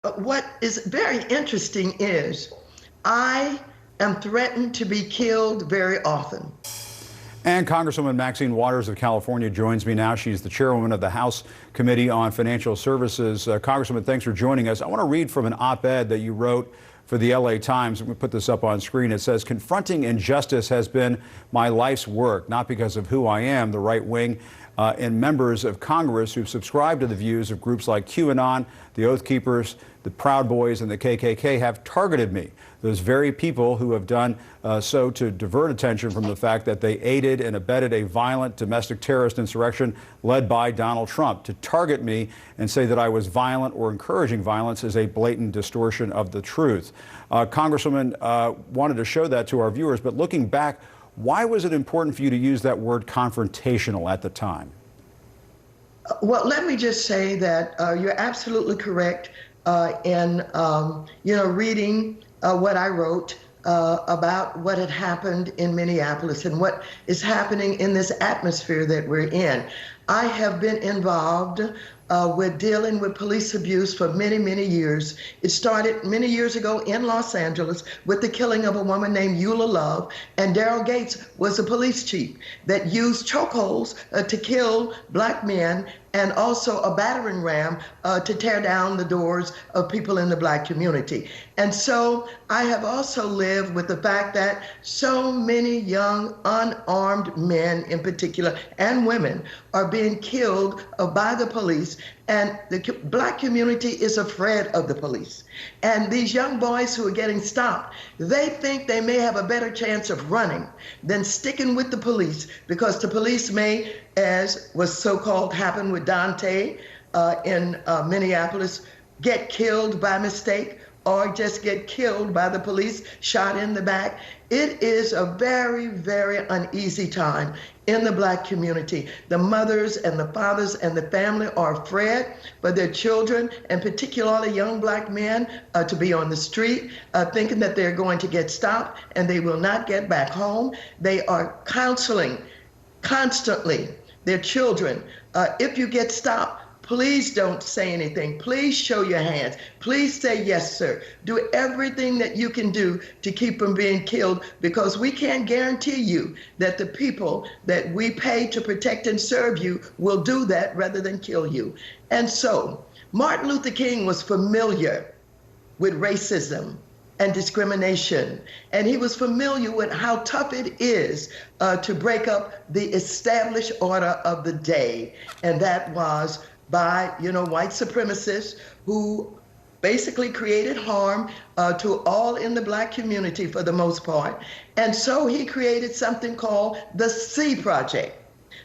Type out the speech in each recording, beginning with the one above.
What is very interesting is I am threatened to be killed very often. And Congresswoman Maxine Waters of California joins me now. She's the chairwoman of the House Committee on Financial Services. Congresswoman, thanks for joining us. I want to read from an op-ed that you wrote for the LA Times. I'm going to put this up on screen. It says, "Confronting injustice has been my life's work, not because of who I am. The right wing and members of Congress who subscribe to the views of groups like QAnon, the Oath Keepers, the Proud Boys, and the KKK have targeted me. Those very people who have done so to divert attention from the fact that they aided and abetted a violent domestic terrorist insurrection led by Donald Trump. To target me and say that I was violent or encouraging violence is a blatant distortion of the truth." Congresswoman wanted to show that to our viewers, but looking back, why was it important for you to use that word confrontational at the time? Well, let me just say that you're absolutely correct in reading what I wrote about what had happened in Minneapolis and what is happening in this atmosphere that we're in. I have been involved with dealing with police abuse for many, many years. It started many years ago in Los Angeles with the killing of a woman named Eula Love, and Daryl Gates was a police chief that used chokeholds to kill black men, and also a battering ram to tear down the doors of people in the black community. And so I have also lived with the fact that so many young unarmed men in particular, and women, are being killed by the police, and the black community is afraid of the police. And these young boys who are getting stopped, they think they may have a better chance of running than sticking with the police, because the police may, as was so-called happened with Dante in Minneapolis, get killed by mistake or just get killed by the police, shot in the back. It is a very, very uneasy time in the black community. The mothers and the fathers and the family are afraid for their children, and particularly young black men, to be on the street thinking that they're going to get stopped and they will not get back home. They are counseling constantly their children. If you get stopped, please don't say anything. Please show your hands. Please say, "Yes, sir." Do everything that you can do to keep from being killed, because we can't guarantee you that the people that we pay to protect and serve you will do that rather than kill you. And so Martin Luther King was familiar with racism and discrimination, and he was familiar with how tough it is to break up the established order of the day, and that was by white supremacists who basically created harm to all in the black community for the most part. And so he created something called the C Project.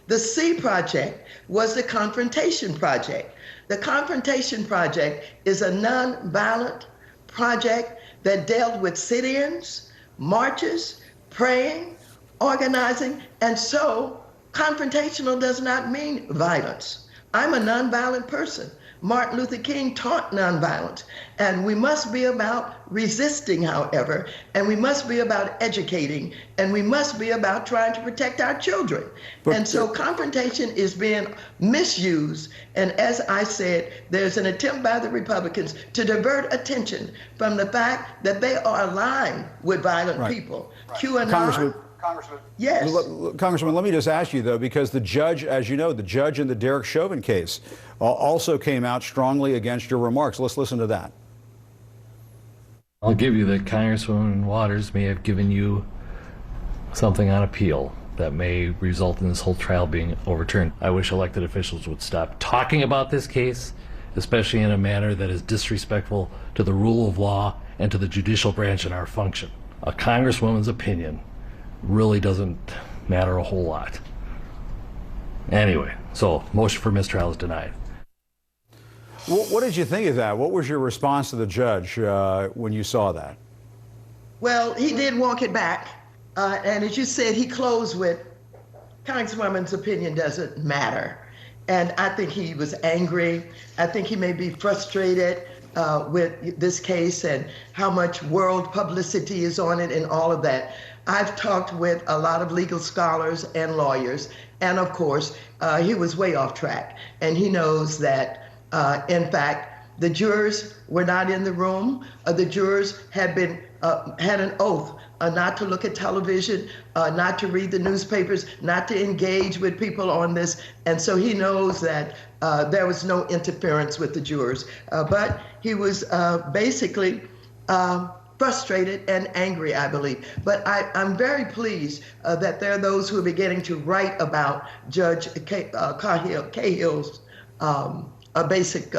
The C Project was the Confrontation Project. The Confrontation Project is a nonviolent project that dealt with sit-ins, marches, praying, organizing, and so confrontational does not mean violence. I'm a nonviolent person. Martin Luther King taught nonviolence, and we must be about resisting, however, and we must be about educating, and we must be about trying to protect our children. And so confrontation is being misused, and as I said, there's an attempt by the Republicans to divert attention from the fact that they are aligned with violent people. QAnon. Congressman. Yes. Congressman, let me just ask you, though, because the judge, as you know, the judge in the Derek Chauvin case also came out strongly against your remarks. Let's listen to that. I'll give you that Congresswoman Waters may have given you something on appeal that may result in this whole trial being overturned. I wish elected officials would stop talking about this case, especially in a manner that is disrespectful to the rule of law and to the judicial branch and our function. A congresswoman's opinion really doesn't matter a whole lot. Anyway, so motion for mistrial is denied. What did you think of that? What was your response to the judge when you saw that? Well, he did walk it back. And as you said, he closed with, Congresswoman's opinion doesn't matter. And I think he was angry. I think he may be frustrated with this case and how much world publicity is on it and all of that. I've talked with a lot of legal scholars and lawyers, and of course, he was way off track. And he knows that, in fact, The jurors were not in the room. The jurors had an oath not to look at television, not to read the newspapers, not to engage with people on this. And so he knows that there was no interference with the jurors. But he was basically frustrated and angry, I believe. But I'm very pleased that there are those who are beginning to write about Judge Cahill's basic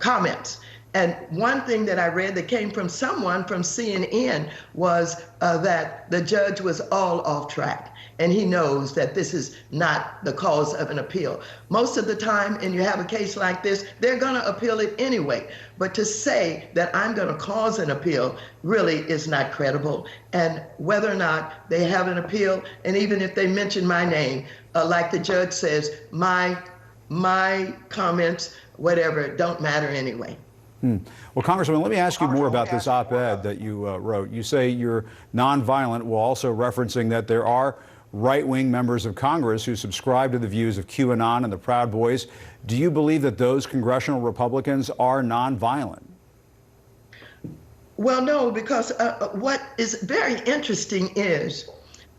comments. And one thing that I read that came from someone from CNN was that the judge was all off track. And he knows that this is not the cause of an appeal. Most of the time, and you have a case like this, they're going to appeal it anyway. But to say that I'm going to cause an appeal really is not credible. And whether or not they have an appeal, and even if they mention my name, like the judge says, my comments, whatever, don't matter anyway. Well, Congressman, let me ask you more about this op-ed that you wrote. You say you're nonviolent, while also referencing that there are right-wing members of Congress who subscribe to the views of QAnon and the Proud Boys. Do you believe that those congressional Republicans are nonviolent? Well, no, because what is very interesting is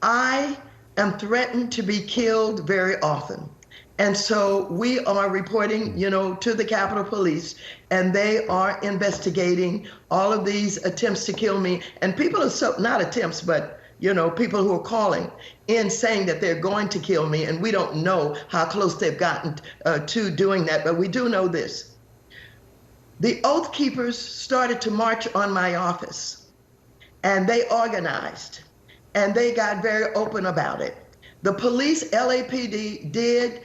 I am threatened to be killed very often. And so we are reporting, to the Capitol Police, and they are investigating all of these attempts to kill me. And people are not attempts, but, people who are calling in saying that they're going to kill me. And we don't know how close they've gotten to doing that. But we do know this. The Oath Keepers started to march on my office, and they organized, and they got very open about it. The police, LAPD, did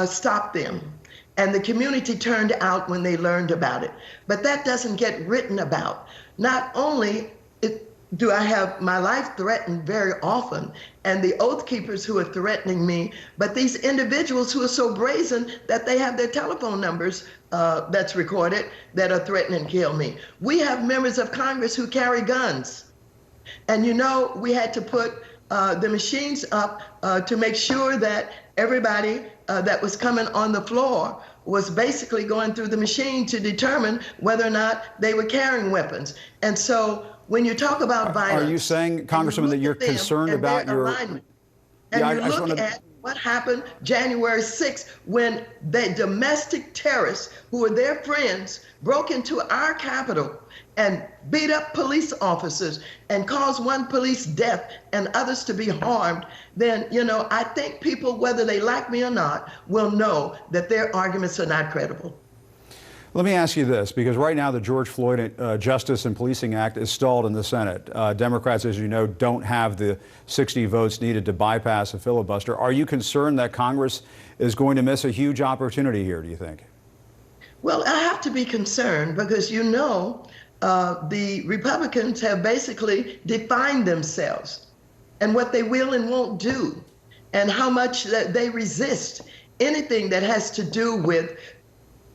stop them. And the community turned out when they learned about it. But that doesn't get written about. Not only do I have my life threatened very often, and the Oath Keepers who are threatening me, but these individuals who are so brazen that they have their telephone numbers that's recorded that are threatening to kill me. We have members of Congress who carry guns. And we had to put the machines up to make sure that everybody that was coming on the floor was basically going through the machine to determine whether or not they were carrying weapons. And so when you talk about violence... Are you saying, Congressman, that you're concerned about your... And you look at what happened January 6th when the domestic terrorists who were their friends broke into our Capitol and beat up police officers and caused one police death and others to be harmed, then, I think people, whether they like me or not, will know that their arguments are not credible. Let me ask you this, because right now the George Floyd Justice and Policing Act is stalled in the Senate. Democrats, as you know, don't have the 60 votes needed to bypass a filibuster. Are you concerned that Congress is going to miss a huge opportunity here, do you think? Well, I have to be concerned because, the Republicans have basically defined themselves and what they will and won't do and how much that they resist anything that has to do with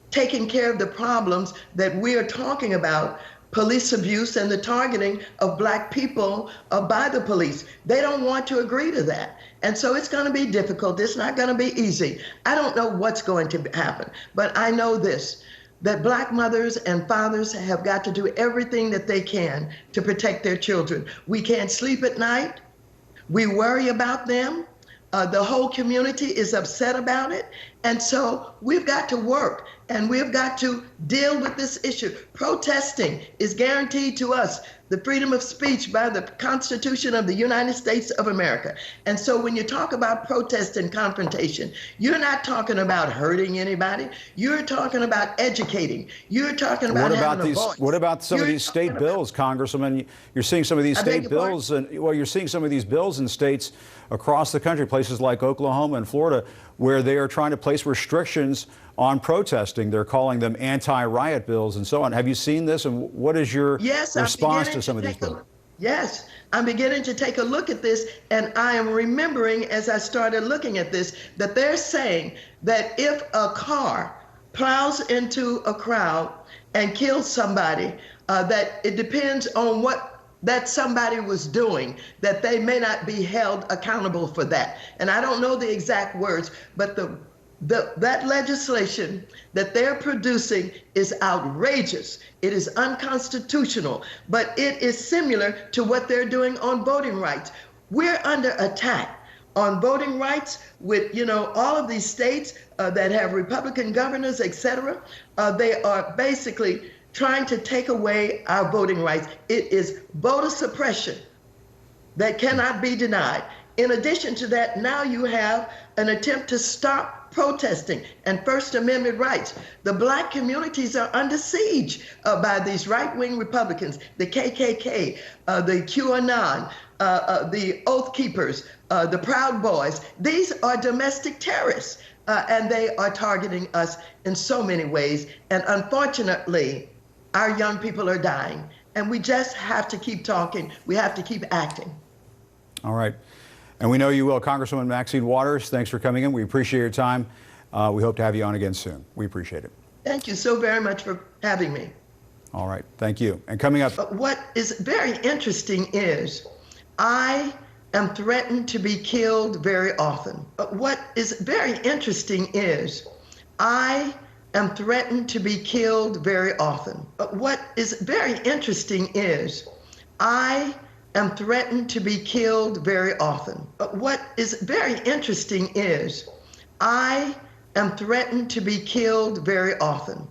taking care of the problems that we are talking about, police abuse and the targeting of Black people by the police. They don't want to agree to that. And so it's going to be difficult. It's not going to be easy. I don't know what's going to happen, but I know this, that Black mothers and fathers have got to do everything that they can to protect their children. We can't sleep at night. We worry about them. The whole community is upset about it. And so we've got to work and we've got to deal with this issue. Protesting is guaranteed to us, the freedom of speech by the Constitution of the United States of America. And so when you talk about protest and confrontation, you're not talking about hurting anybody. You're talking about educating. You're talking about having a voice. What about some of these state bills, Congressman? You're seeing some of these state bills, and you're seeing some of these bills in states across the country, places like Oklahoma and Florida, where they are trying to place restrictions on protesting. They're calling them anti-riot bills and so on. Have you seen this, and what is your response to some of these bills? Yes, I'm beginning to take a look at this, and I am remembering as I started looking at this that they're saying that if a car plows into a crowd and kills somebody, that it depends on what that somebody was doing, that they may not be held accountable for that. And I don't know the exact words, but the That legislation that they're producing is outrageous. It is unconstitutional, but it is similar to what they're doing on voting rights. We're under attack on voting rights with, all of these states that have Republican governors, et cetera. They are basically trying to take away our voting rights. It is voter suppression that cannot be denied. In addition to that, now you have an attempt to stop protesting and First Amendment rights. The Black communities are under siege by these right-wing Republicans, the KKK, the QAnon, the Oath Keepers, the Proud Boys. These are domestic terrorists, and they are targeting us in so many ways. And unfortunately, our young people are dying. And we just have to keep talking. We have to keep acting. All right. And we know you will. Congresswoman Maxine Waters, thanks for coming in. We appreciate your time. We hope to have you on again soon. We appreciate it. Thank you so very much for having me. All right. Thank you. And coming up. What is very interesting is I am threatened to be killed very often. What is very interesting is I am threatened to be killed very often. What is very interesting is I am threatened to be killed very often. What is very interesting is I am threatened to be killed very often.